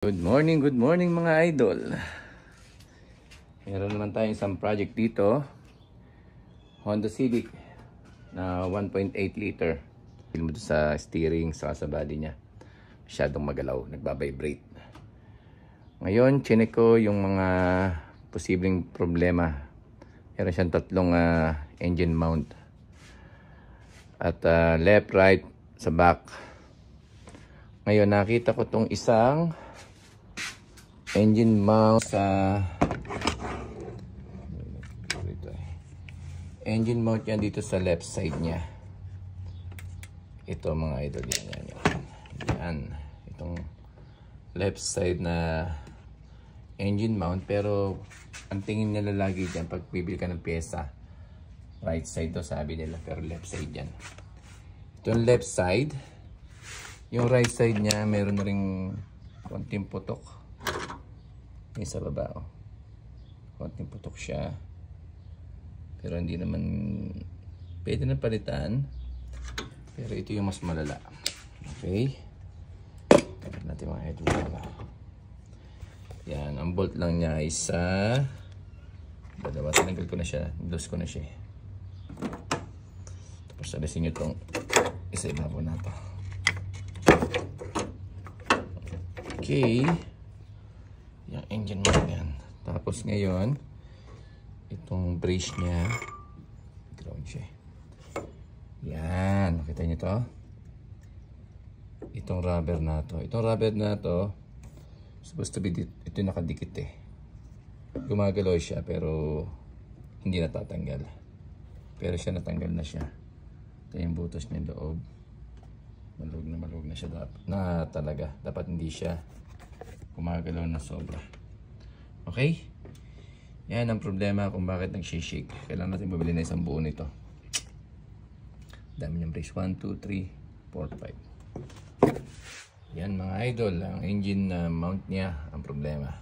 Good morning mga idol. Meron naman tayong isang project dito. Honda Civic na 1.8 liter. Feel mo sa steering sa body niya. Masyadong magalaw, nagbabibrate. Ngayon, chinek ko yung mga posibleng problema. Meron siyang tatlong engine mount. At left, right, sa back. Ngayon, nakita ko tong isang engine mount sa engine mount yan dito sa left side niya. Ito mga idol, yan. Itong left side na engine mount, pero ang tingin nila lagi dyan pag bibili ka ng pyesa, right side to sabi nila, pero left side yan. Itong left side, yung right side niya meron na ring konting putok. Yung sa baba, konting putok siya, pero hindi naman pwede na palitan, pero ito yung mas malala. Okay, kapit natin mga head wala. Yan, ang bolt lang niya ay sa dalawa. Tinanggal ko na siya, nilos ko na siya. Tapos alisin nyo itong isa ibabaw na ito. Okay, yung engine mount yan. Tapos ngayon, itong brace niya, ground siya. Yan, makita nyo to. Itong rubber na to. Itong rubber na to, supposed to be ito nakadikit eh. Gumagalaw siya pero hindi natatanggal. Pero siya natanggal na siya. Ito yung butas niya loob. Malug na siya na talaga. Dapat hindi siya gumagalaw na sobra. Okay? Yan ang problema kung bakit nagsishake. Kailangan natin mabili na isang buo nito. Dami niyang brace. 1, 2, 3, 4, 5. Yan mga idol. Ang engine mount niya ang problema.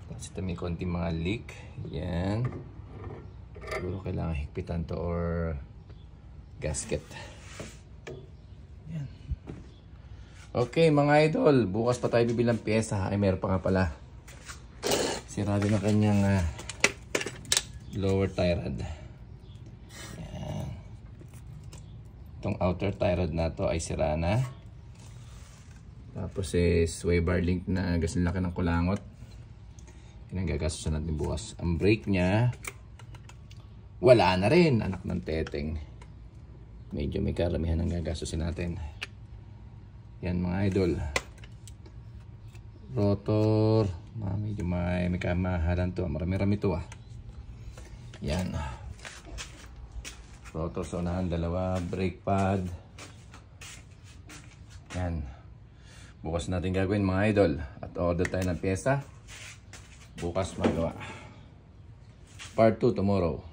Tapos ito may konting mga leak. Yan. Siguro kailangan higpitan to or gasket. Yan. Okay mga idol, bukas pa tayo bibilang pyesa. Ay meron pa nga pala. Sirado na kanyang lower tie rod. Yan. Itong outer tie rod na to ay sira na. Tapos sway bar link na gasin laki ng kulangot. Pinanggagastusan natin bukas. Ang brake niya wala na rin, anak ng teteng. Medyo may karamihan ang gagastusin natin. Yan mga idol. Rotor, medyo may kamahalan to. Marami-rami to Yan. Rotor sa unahan, dalawa. Brake pad. Yan. Bukas natin gagawin mga idol. At order tayo ng pyesa. Bukas magawa. Part 2 tomorrow.